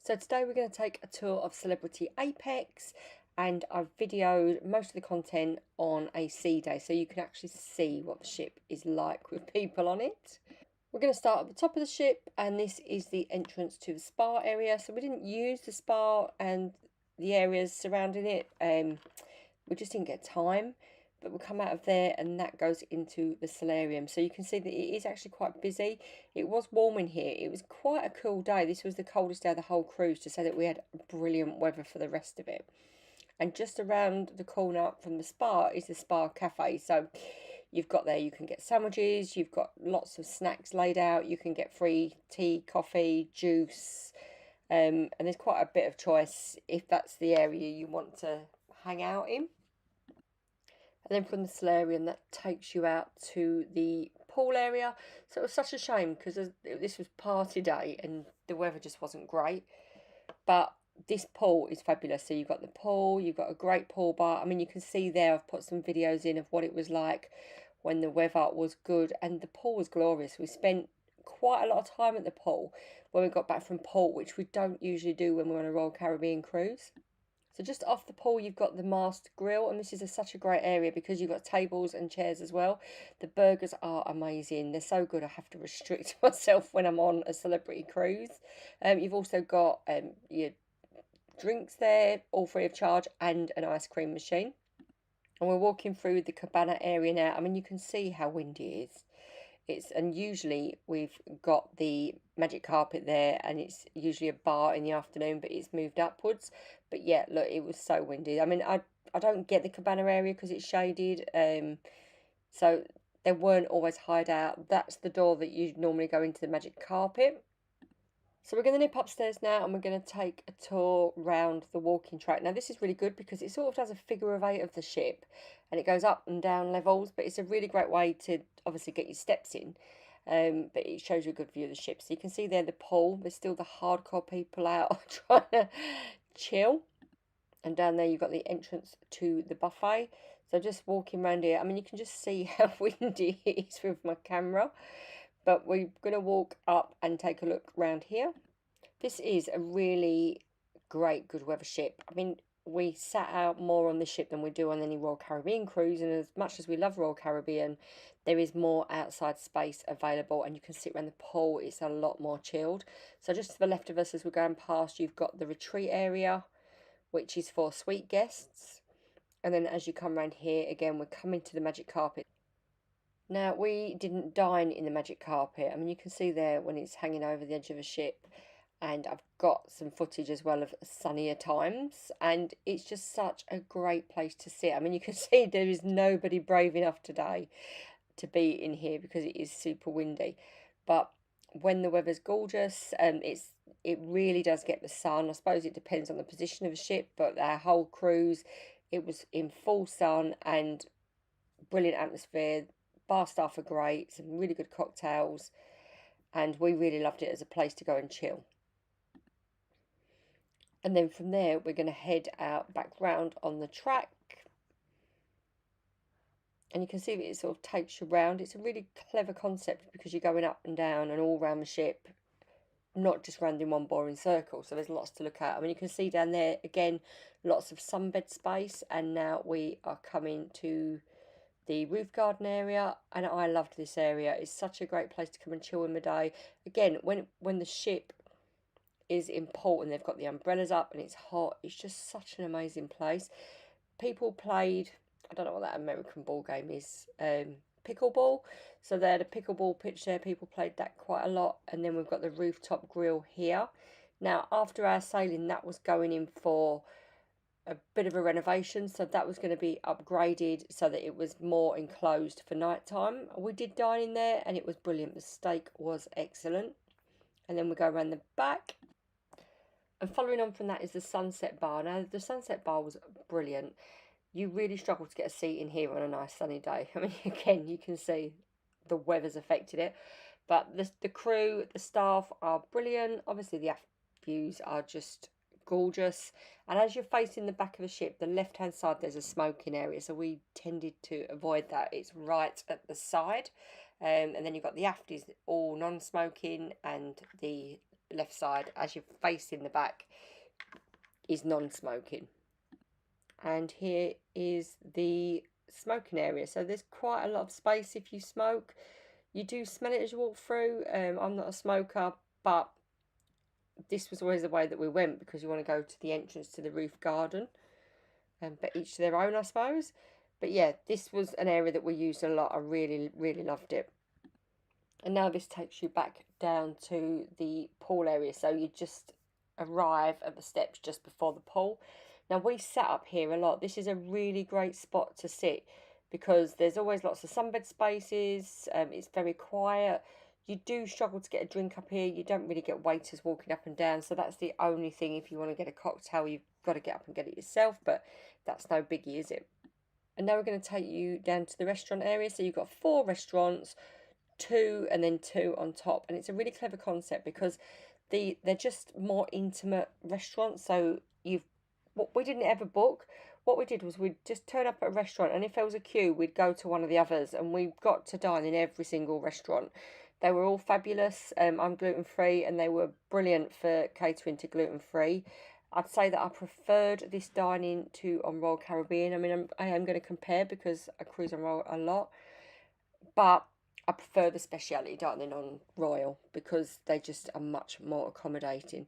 So today we're going to take a tour of Celebrity Apex, and I've videoed most of the content on a sea day so you can actually see what the ship is like with people on it. We're going to start at the top of the ship, and this is the entrance to the spa area. So we didn't use the spa and the areas surrounding it, we just didn't get time. But we'll come out of there and that goes into the solarium. So you can see that it is actually quite busy. It was warm in here. It was quite a cool day. This was the coldest day of the whole cruise, to say that we had brilliant weather for the rest of it. And just around the corner from the spa is the Spa Café. So you've got there, you can get sandwiches, you've got lots of snacks laid out, you can get free tea, coffee, juice, and there's quite a bit of choice if that's the area you want to hang out in. And then from the solarium, that takes you out to the pool area. So it was such a shame because this was party day and the weather just wasn't great. But this pool is fabulous. So you've got the pool, you've got a great pool bar. I mean, you can see there, I've put some videos in of what it was like when the weather was good, and the pool was glorious. We spent quite a lot of time at the pool when we got back from port, which we don't usually do when we're on a Royal Caribbean cruise. So just off the pool, you've got the Mast Grill, and this is such a great area because you've got tables and chairs as well. The burgers are amazing. They're so good, I have to restrict myself when I'm on a celebrity cruise. You've also got your drinks there, all free of charge, and an ice cream machine. And we're walking through the Cabana area now. I mean, you can see how windy it is. And usually we've got the magic carpet there, and it's usually a bar in the afternoon, but it's moved upwards. But yeah, look, it was so windy. I mean, I don't get the Cabana area because it's shaded, so there weren't always hideout. That's the door that you normally go into the magic carpet. So we're going to nip upstairs now, and we're going to take a tour round the walking track. Now this is really good because it sort of does a figure of 8 of the ship, and it goes up and down levels, but it's a really great way to obviously get your steps in. But it shows you a good view of the ship. So you can see there the pool. There's still the hardcore people out trying to chill. And down there you've got the entrance to the buffet. So just walking around here, I mean, you can just see how windy it is with my camera. But we're going to walk up and take a look around here. This is a really great good weather ship. I mean, we sat out more on this ship than we do on any Royal Caribbean cruise, and as much as we love Royal Caribbean, there is more outside space available, and you can sit around the pool. It's a lot more chilled. So just to the left of us as we're going past, you've got the retreat area, which is for suite guests. And then as you come around here, again, we're coming to the magic carpet. Now, we didn't dine in the magic carpet. I mean, you can see there when it's hanging over the edge of a ship, and I've got some footage as well of sunnier times, and it's just such a great place to sit. I mean, you can see there is nobody brave enough today to be in here because it is super windy. But when the weather's gorgeous, it really does get the sun. I suppose it depends on the position of the ship, but our whole cruise, it was in full sun and brilliant atmosphere. Bar staff are great, some really good cocktails, and we really loved it as a place to go and chill. And then from there, we're going to head out back round on the track. And you can see that it sort of takes you round. It's a really clever concept because you're going up and down and all around the ship, not just round in one boring circle. So there's lots to look at. I mean, you can see down there, again, lots of sunbed space. And now we are coming to the roof garden area, and I loved this area. It's such a great place to come and chill in the day. Again, when the ship is in port and they've got the umbrellas up and it's hot, it's just such an amazing place. People played, I don't know what that American ball game is, pickleball. So they had a pickleball pitch there. People played that quite a lot. And then we've got the rooftop grill here. Now, after our sailing, that was going in for a bit of a renovation, so that was going to be upgraded so that it was more enclosed for night time. We did dine in there and it was brilliant. The steak was excellent. And then we go around the back, and following on from that is the sunset bar. Now the sunset bar was brilliant. You really struggle to get a seat in here on a nice sunny day. I mean, again, you can see the weather's affected it, but the crew, the staff are brilliant. Obviously the aft views are just gorgeous, and as you're facing the back of the ship, the left hand side, there's a smoking area, so we tended to avoid that. It's right at the side, and then you've got the aft is all non-smoking, and the left side as you're facing the back is non-smoking. And here is the smoking area. So there's quite a lot of space if you smoke. You do smell it as you walk through. I'm not a smoker, but this was always the way that we went because you want to go to the entrance to the roof garden. But each to their own, I suppose. But yeah, this was an area that we used a lot. I really, really loved it. And now this takes you back down to the pool area. So you just arrive at the steps just before the pool. Now we sat up here a lot. This is a really great spot to sit because there's always lots of sunbed spaces. It's very quiet. You do struggle to get a drink up here. You don't really get waiters walking up and down. So that's the only thing. If you want to get a cocktail, you've got to get up and get it yourself. But that's no biggie, is it? And now we're going to take you down to the restaurant area. So you've got 4 restaurants, 2 and then 2 on top. And it's a really clever concept because they're just more intimate restaurants. So we didn't ever book. What we did was we'd just turn up at a restaurant, and if there was a queue, we'd go to one of the others, and we got to dine in every single restaurant. They were all fabulous. I'm gluten-free, and they were brilliant for catering to gluten-free. I'd say that I preferred this dining to on Royal Caribbean. I mean, I am going to compare because I cruise on Royal a lot, but I prefer the speciality dining on Royal because they just are much more accommodating.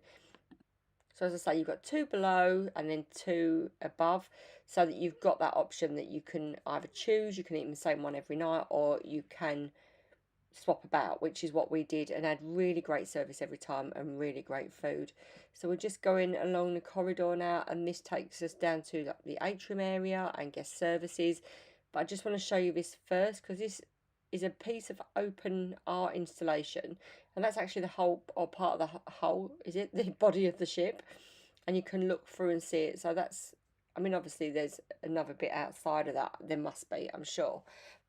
So as I say, you've got 2 below and then 2 above, so that you've got that option that you can either choose. You can eat the same one every night, or you can swap about, which is what we did, and had really great service every time and really great food. So we're just going along the corridor now, and this takes us down to the atrium area and guest services. But I just want to show you this first because this is a piece of open art installation, and that's actually the whole, or part of the whole, is it the body of the ship, and you can look through and see it. So that's, I mean, obviously there's another bit outside of that, there must be, I'm sure,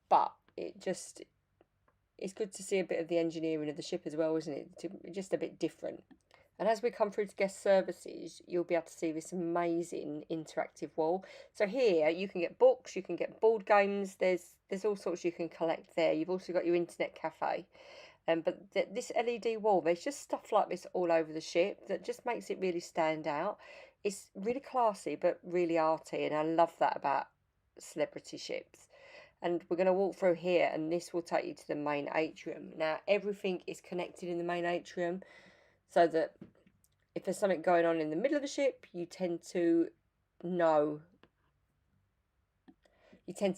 but it's good to see a bit of the engineering of the ship as well, isn't it? Just a bit different. And as we come through to guest services, you'll be able to see this amazing interactive wall. So here you can get books, you can get board games, there's all sorts you can collect there. You've also got your internet cafe. But this LED wall, there's just stuff like this all over the ship that just makes it really stand out. It's really classy but really arty, and I love that about celebrity ships. And we're going to walk through here, and this will take you to the main atrium. Now everything is connected in the main atrium, so that if there's something going on in the middle of the ship, you tend to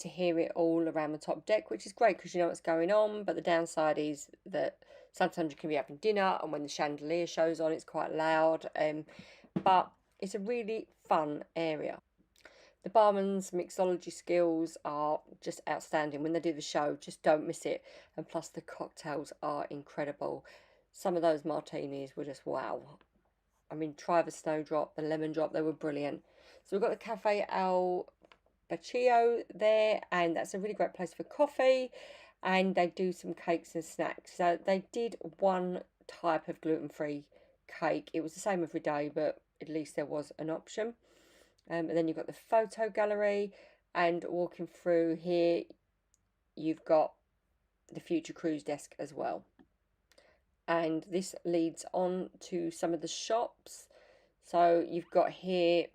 hear it all around the top deck, which is great because you know what's going on. But the downside is that sometimes you can be having dinner, and when the chandelier shows on, it's quite loud. But it's a really fun area. The barman's mixology skills are just outstanding. When they do the show, just don't miss it. And plus the cocktails are incredible. Some of those martinis were just wow. I mean, try the snowdrop, the lemon drop, they were brilliant. So we've got the Cafe El Baccio there, and that's a really great place for coffee. And they do some cakes and snacks. So they did one type of gluten-free cake. It was the same every day, but at least there was an option. And then you've got the photo gallery, and walking through here, you've got the future cruise desk as well. And this leads on to some of the shops. So you've got here,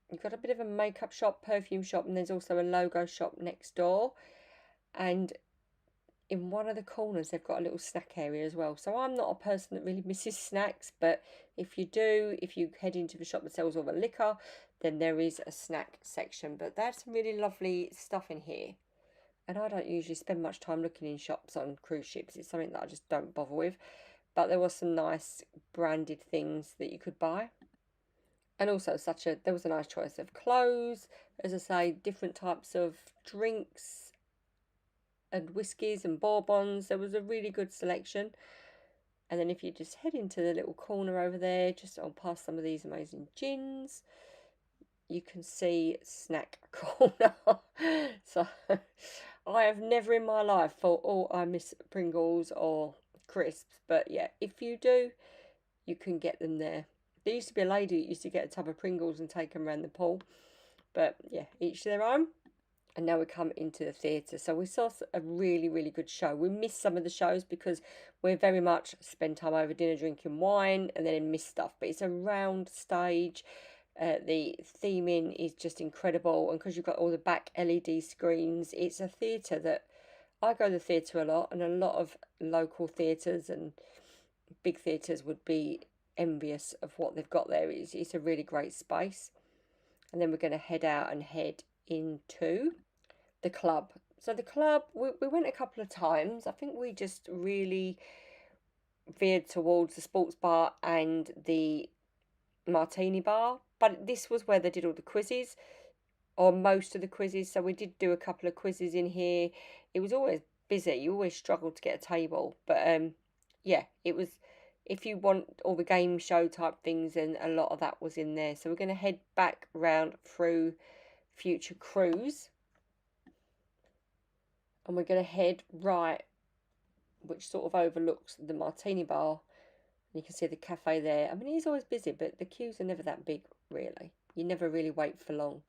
you've got a bit of a makeup shop, perfume shop, and there's also a logo shop next door. And in one of the corners, they've got a little snack area as well. So I'm not a person that really misses snacks, but if you do, if you head into the shop that sells all the liquor, then there is a snack section. But there's some really lovely stuff in here. And I don't usually spend much time looking in shops on cruise ships. It's something that I just don't bother with. But there was some nice branded things that you could buy. And also there was a nice choice of clothes. As I say, different types of drinks and whiskies and bourbons. There was a really good selection. And then if you just head into the little corner over there, just on past some of these amazing gins, you can see snack corner. So I have never in my life thought, oh, I miss Pringles or crisps. But yeah, if you do, you can get them there. There used to be a lady that used to get a tub of Pringles and take them around the pool. But yeah, each their own. And now we come into the theatre. So we saw a really, really good show. We missed some of the shows because we're very much spend time over dinner drinking wine and then miss stuff. But it's a round stage. The theming is just incredible. And because you've got all the back LED screens, it's a theatre that I go to the theatre a lot. And a lot of local theatres and big theatres would be envious of what they've got there. It's a really great space. And then we're going to head out and head into the club. So the club, we went a couple of times. I think we just really veered towards the sports bar and the martini bar. But this was where they did all the quizzes, or most of the quizzes. So we did do a couple of quizzes in here. It was always busy. You always struggled to get a table. But yeah, it was, if you want all the game show type things, and a lot of that was in there. So we're going to head back round through Future Cruise. And we're going to head right, which sort of overlooks the martini bar. You can see the cafe there. I mean, it's always busy, but the queues are never that big, really. You never really wait for long.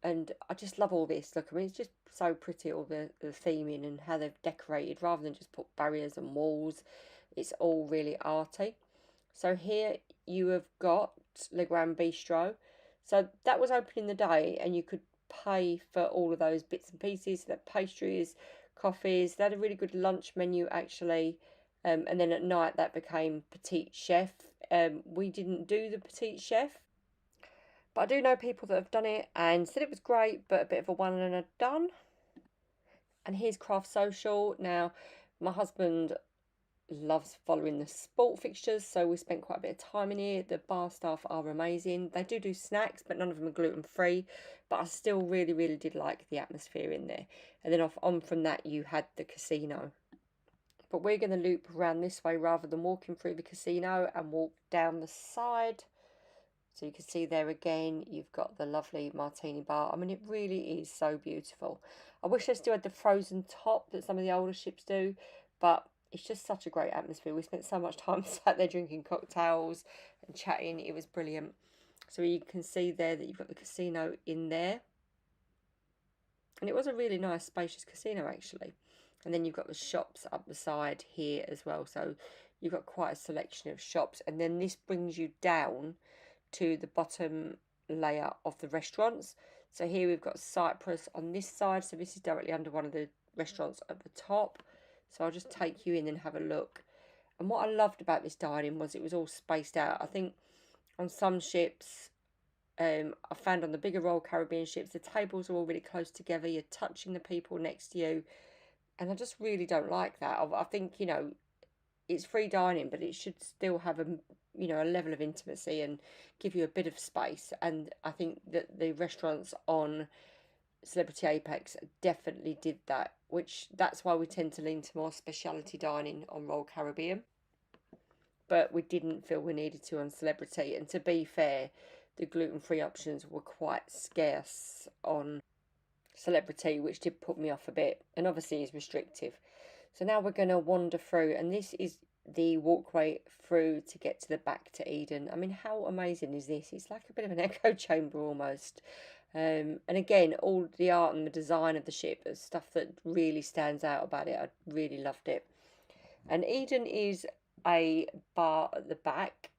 And I just love all this. Look, I mean, it's just so pretty, all the theming and how they've decorated, rather than just put barriers and walls. It's all really arty. So here you have got Le Grand Bistro. So that was open in the day, and you could pay for all of those bits and pieces, that pastries, coffees. They had a really good lunch menu actually, and then at night that became Petite Chef. We didn't do the Petite Chef, but I do know people that have done it and said it was great, but a bit of a one and a done. And here's Craft Social. Now, my husband loves following the sport fixtures, so we spent quite a bit of time in here. The bar staff are amazing. They do snacks, but none of them are gluten free. But I still really, really did like the atmosphere in there. And then on from that, you had the casino. But we're going to loop around this way rather than walking through the casino, and walk down the side. So you can see there again, you've got the lovely martini bar. I mean, it really is so beautiful. I wish I still had the frozen top that some of the older ships do, but it's just such a great atmosphere. We spent so much time sat there drinking cocktails and chatting. It was brilliant. So you can see there that you've got the casino in there. And it was a really nice, spacious casino, actually. And then you've got the shops up the side here as well. So you've got quite a selection of shops. And then this brings you down to the bottom layer of the restaurants. So here we've got Cyprus on this side. So this is directly under one of the restaurants at the top. So I'll just take you in and have a look. And what I loved about this dining was it was all spaced out. I think on some ships, I found on the bigger Royal Caribbean ships, the tables are all really close together. You're touching the people next to you. And I just really don't like that. I think, you know, it's free dining, but it should still have a level of intimacy and give you a bit of space. And I think that the restaurants on Celebrity Apex definitely did that, which that's why we tend to lean to more specialty dining on Royal Caribbean. But we didn't feel we needed to on Celebrity. And to be fair, the gluten-free options were quite scarce on Celebrity, which did put me off a bit, and obviously is restrictive. So now we're going to wander through, and this is the walkway through to get to the back to Eden. I mean, how amazing is this? It's like a bit of an echo chamber almost. And again, all the art and the design of the ship is stuff that really stands out about it. I really loved it. And Eden is a bar at the back,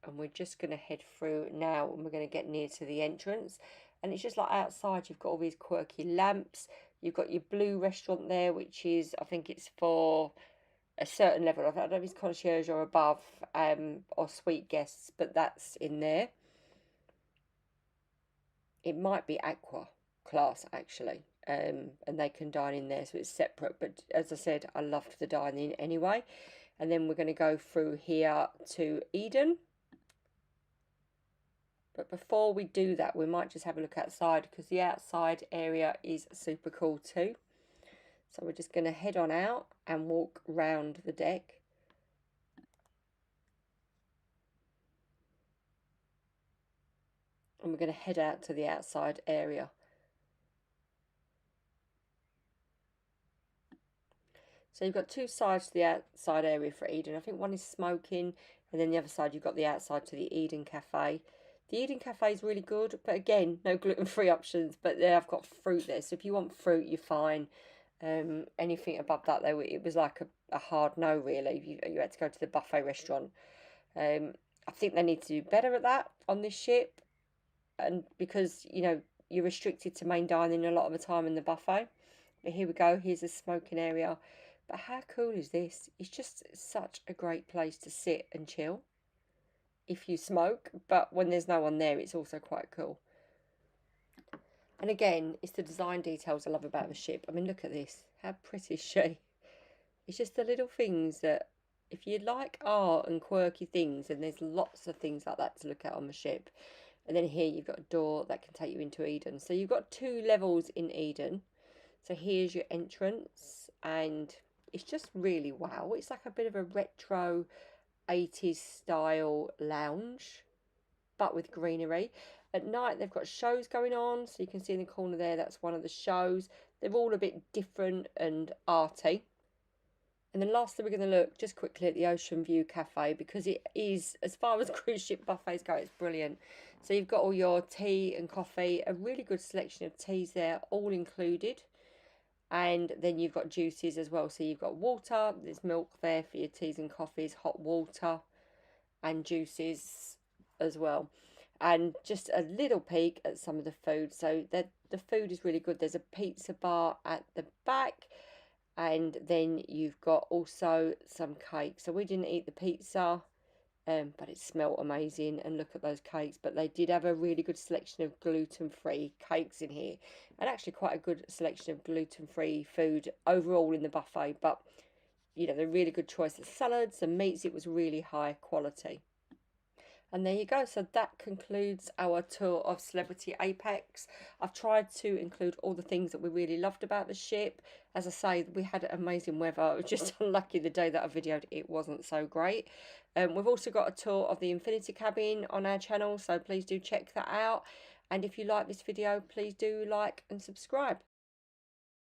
and we're just going to head through now, and we're going to get near to the entrance. And it's just like outside, you've got all these quirky lamps. You've got your blue restaurant there, which is, I think it's for a certain level. I don't know if it's concierge or above, or suite guests, but that's in there. It might be aqua class, actually, and they can dine in there, so it's separate. But as I said, I loved the dining anyway. And then we're going to go through here to Eden. But before we do that, we might just have a look outside, because the outside area is super cool too. So we're just going to head on out and walk round the deck. And we're going to head out to the outside area. So you've got two sides to the outside area for Eden. I think one is smoking, and then the other side you've got the outside to the Eden Cafe. The Eden Cafe is really good, but again, no gluten-free options, but they have got fruit there. So if you want fruit, you're fine. Anything above that, though, it was like a hard no, really. You had to go to the buffet restaurant. I think they need to do better at that on this ship. And because, you're restricted to main dining a lot of the time in the buffet. But here we go, here's a smoking area. But how cool is this? It's just such a great place to sit and chill if you smoke, but when there's no one there, it's also quite cool. And again, it's the design details I love about the ship. I mean, look at this. How pretty is she? It's just the little things that, if you like art and quirky things, and there's lots of things like that to look at on the ship. And then here you've got a door that can take you into Eden. So you've got 2 levels in Eden. So here's your entrance, and it's just really wow. It's like a bit of a retro 80s style lounge, but with greenery. At night they've got shows going on, so you can see in the corner there, that's one of the shows. They're all a bit different and arty. And then lastly, we're going to look just quickly at the Oceanview Café, because it is, as far as cruise ship buffets go, it's brilliant. So you've got all your tea and coffee, a really good selection of teas there, all included. And then you've got juices as well. So you've got water, there's milk there for your teas and coffees, hot water and juices as well. And just a little peek at some of the food. So the food is really good. There's a pizza bar at the back, and then you've got also some cake. So we didn't eat the pizza, but it smelled amazing, and look at those cakes. But they did have a really good selection of gluten-free cakes in here, and actually quite a good selection of gluten-free food overall in the buffet. But they're really good choice of salads and meats. It was really high quality. And there you go. So that concludes our tour of Celebrity Apex. I've tried to include all the things that we really loved about the ship. As I say, we had amazing weather. It was just unlucky the day that I videoed it wasn't so great. We've also got a tour of the Infinity Cabin on our channel, so please do check that out. And if you like this video, please do like and subscribe.